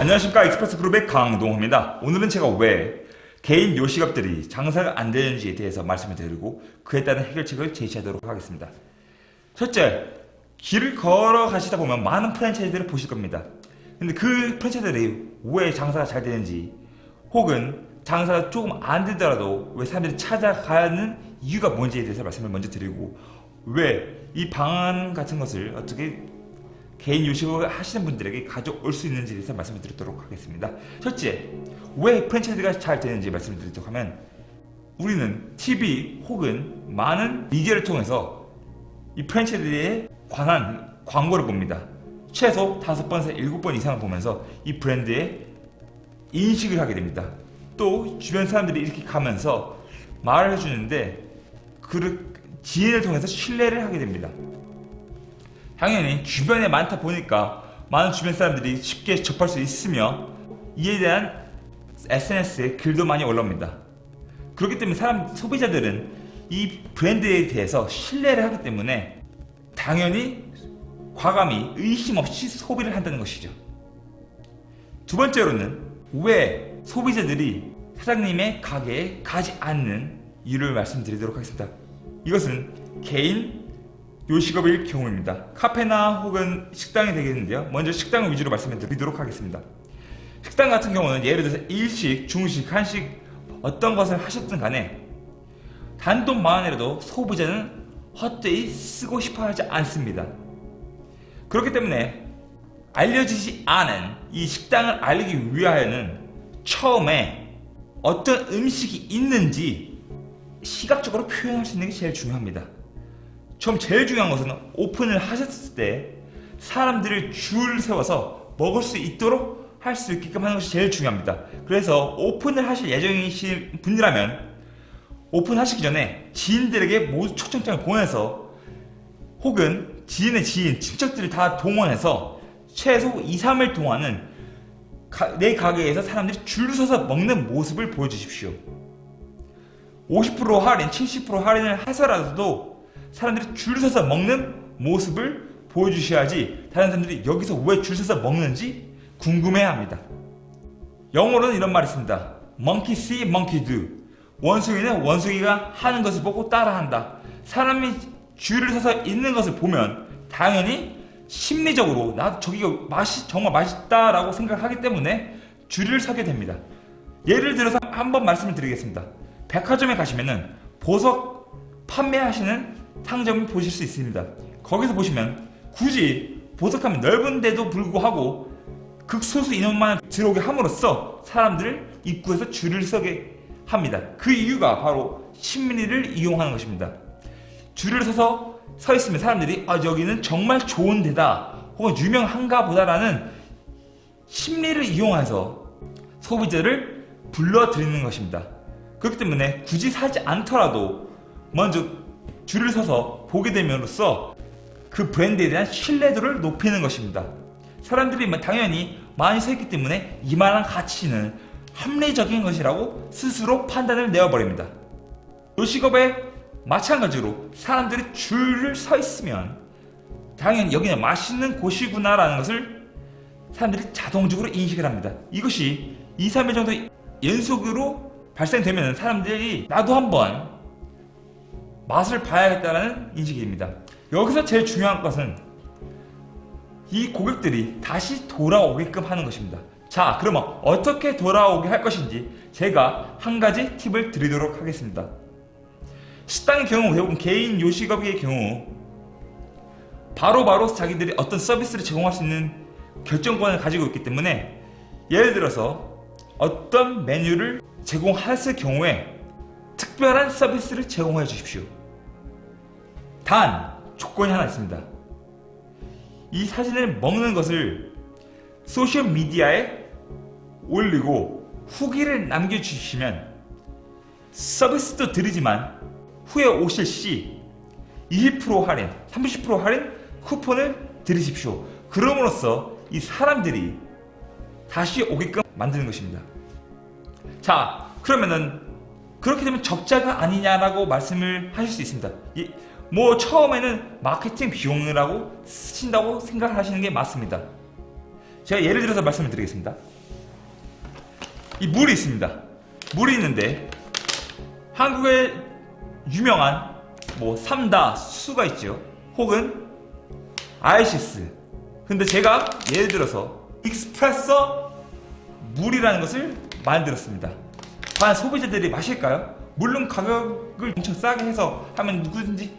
안녕하십니까, 익스프레스 그룹의 강동호입니다. 오늘은 제가 왜 개인 요식업들이 장사가 안 되는지에 대해서 말씀을 드리고 그에 따른 해결책을 제시하도록 하겠습니다. 첫째, 길을 걸어가시다 보면 많은 프랜차이즈들을 보실 겁니다. 근데 그 프랜차이즈들이 왜 장사가 잘 되는지, 혹은 장사가 조금 안 되더라도 왜 사람들이 찾아가는 이유가 뭔지에 대해서 말씀을 먼저 드리고, 왜 이 방안 같은 것을 어떻게 개인 요식을 하시는 분들에게 가져올 수 있는지에 대해서 말씀을 드리도록 하겠습니다. 첫째, 왜 프랜차이즈가 잘 되는지 말씀을 드리도록 하면, 우리는 TV 혹은 많은 미디어를 통해서 이 프랜차이즈에 관한 광고를 봅니다. 최소 5번에서 7번 이상을 보면서 이 브랜드에 인식을 하게 됩니다. 또 주변 사람들이 이렇게 가면서 말을 해주는데 그 지인을 통해서 신뢰를 하게 됩니다. 당연히 주변에 많다 보니까 많은 주변 사람들이 쉽게 접할 수 있으며 이에 대한 SNS에 글도 많이 올라옵니다. 그렇기 때문에 소비자들은 이 브랜드에 대해서 신뢰를 하기 때문에 당연히 과감히 의심 없이 소비를 한다는 것이죠. 두 번째로는 왜 소비자들이 사장님의 가게에 가지 않는 이유를 말씀드리도록 하겠습니다. 이것은 개인 요식업일 경우입니다. 카페나 혹은 식당이 되겠는데요. 먼저 식당 위주로 말씀을 드리도록 하겠습니다. 식당 같은 경우는 예를 들어서 일식, 중식, 한식 어떤 것을 하셨든 간에 단돈 10,000원이라도 소비자는 헛되이 쓰고 싶어 하지 않습니다. 그렇기 때문에 알려지지 않은 이 식당을 알리기 위하여는 처음에 어떤 음식이 있는지 시각적으로 표현할 수 있는 게 제일 중요합니다. 처음 제일 중요한 것은 오픈을 하셨을 때 사람들을 줄 세워서 먹을 수 있도록 할 수 있게끔 하는 것이 제일 중요합니다. 그래서 오픈을 하실 예정이신 분이라면 오픈하시기 전에 지인들에게 모두 초청장을 보내서, 혹은 지인의 지인, 친척들을 다 동원해서 최소 2-3일 동안은 내 가게에서 사람들이 줄 서서 먹는 모습을 보여주십시오. 50% 할인, 70% 할인을 해서라도 사람들이 줄 서서 먹는 모습을 보여주셔야지 다른 사람들이 여기서 왜 줄 서서 먹는지 궁금해합니다. 영어로는 이런 말이 있습니다. Monkey see, monkey do. 원숭이는 원숭이가 하는 것을 보고 따라한다. 사람이 줄을 서서 있는 것을 보면 당연히 심리적으로 나도 저기가 정말 맛있다라고 생각하기 때문에 줄을 서게 됩니다. 예를 들어서 한번 말씀을 드리겠습니다. 백화점에 가시면은 보석 판매하시는 상점을 보실 수 있습니다. 거기서 보시면 굳이 보석하면 넓은데도 불구하고 극소수 인원만 들어오게 함으로써 사람들을 입구에서 줄을 서게 합니다. 그 이유가 바로 심리를 이용하는 것입니다. 줄을 서서 서 있으면 사람들이 여기는 정말 좋은 데다 혹은 유명한가 보다라는 심리를 이용해서 소비자를 불러들이는 것입니다. 그렇기 때문에 굳이 사지 않더라도 먼저 줄을 서서 보게 됨으로써 그 브랜드에 대한 신뢰도를 높이는 것입니다. 사람들이 당연히 많이 서 있기 때문에 이만한 가치는 합리적인 것이라고 스스로 판단을 내어버립니다. 요식업에 마찬가지로 사람들이 줄을 서 있으면 당연히 여기는 맛있는 곳이구나 라는 것을 사람들이 자동적으로 인식을 합니다. 이것이 2-3일 정도 연속으로 발생되면 사람들이 나도 한번 맛을 봐야겠다는 인식입니다. 여기서 제일 중요한 것은 이 고객들이 다시 돌아오게끔 하는 것입니다. 자, 그러면 어떻게 돌아오게 할 것인지 제가 한 가지 팁을 드리도록 하겠습니다. 식당의 경우, 혹은 개인 요식업의 경우 바로바로 자기들이 어떤 서비스를 제공할 수 있는 결정권을 가지고 있기 때문에, 예를 들어서 어떤 메뉴를 제공했을 경우에 특별한 서비스를 제공해 주십시오. 단 조건이 하나 있습니다. 이 사진을 먹는 것을 소셜미디어에 올리고 후기를 남겨주시면 서비스도 드리지만 후에 오실 시 20% 할인, 30% 할인 쿠폰을 드리십시오. 그럼으로써 이 사람들이 다시 오게끔 만드는 것입니다. 자, 그러면은 그렇게 되면 적자가 아니냐라고 말씀을 하실 수 있습니다. 처음에는 마케팅 비용이라고 쓰신다고 생각하시는 게 맞습니다. 제가 예를 들어서 말씀을 드리겠습니다. 이 물이 있습니다. 물이 있는데 한국의 유명한 뭐 삼다 수가 있죠. 혹은 아이시스. 근데 제가 예를 들어서 익스프레소 물이라는 것을 만들었습니다. 과연 소비자들이 마실까요? 물론 가격을 엄청 싸게 해서 하면 누구든지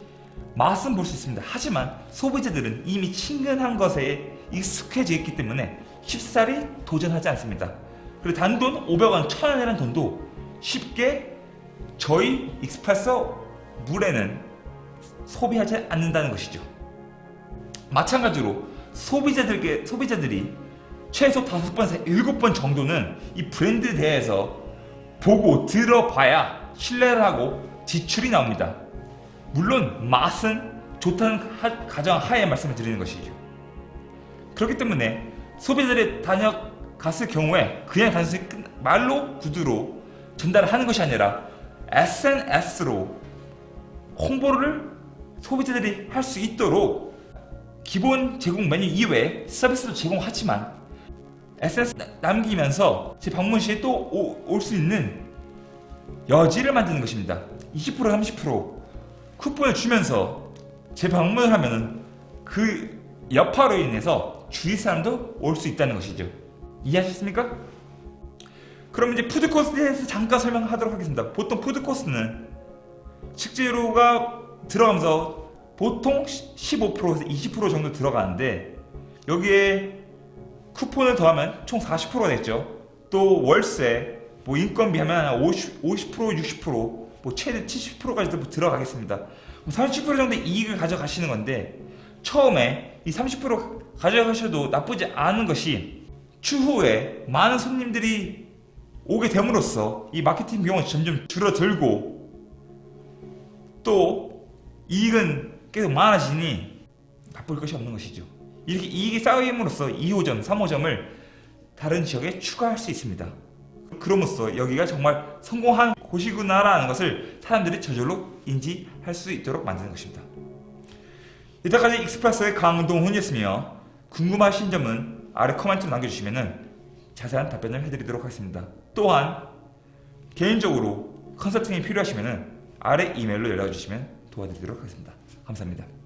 맛은 볼 수 있습니다. 하지만 소비자들은 이미 친근한 것에 익숙해져 있기 때문에 쉽사리 도전하지 않습니다. 그리고 단돈 500원, 1000원이라는 돈도 쉽게 저희 익스프레소 물에는 소비하지 않는다는 것이죠. 마찬가지로 소비자들이 최소 5번에서 7번 정도는 이 브랜드에 대해서 보고 들어봐야 신뢰를 하고 지출이 나옵니다. 물론 맛은 좋다는 가정 하에 말씀을 드리는 것이죠. 그렇기 때문에 소비자들이 다녀갔을 경우에 그냥 단순히 말로 구두로 전달을 하는 것이 아니라 SNS로 홍보를 소비자들이 할 수 있도록 기본 제공 메뉴 이외에 서비스도 제공하지만 SNS 남기면서 제 방문 시에 또 올 수 있는 여지를 만드는 것입니다. 20% 30% 쿠폰을 주면서 재방문을 하면은 그 여파로 인해서 주위 사람도 올 수 있다는 것이죠. 이해하셨습니까? 그럼 이제 푸드코스트에 대해서 잠깐 설명하도록 하겠습니다. 보통 푸드코스트는 식재료가 들어가면서 보통 15%에서 20% 정도 들어가는데 여기에 쿠폰을 더하면 총 40%가 됐죠. 또 월세, 뭐 인건비 하면 50%, 60%, 뭐 최대 70%까지도 들어가겠습니다. 30% 정도의 이익을 가져가시는 건데 처음에 이 30% 가져가셔도 나쁘지 않은 것이 추후에 많은 손님들이 오게 됨으로써 이 마케팅 비용은 점점 줄어들고 또 이익은 계속 많아지니 바쁠 것이 없는 것이죠. 이렇게 이익이 쌓임으로써 2호점, 3호점을 다른 지역에 추가할 수 있습니다. 그럼으로써 여기가 정말 성공한 곳이구나라는 것을 사람들이 저절로 인지할 수 있도록 만드는 것입니다. 이때까지 익스프레소의 강동훈이었으며 궁금하신 점은 아래 코멘트로 남겨주시면 자세한 답변을 해드리도록 하겠습니다. 또한 개인적으로 컨설팅이 필요하시면 아래 이메일로 연락주시면 도와드리도록 하겠습니다. 감사합니다.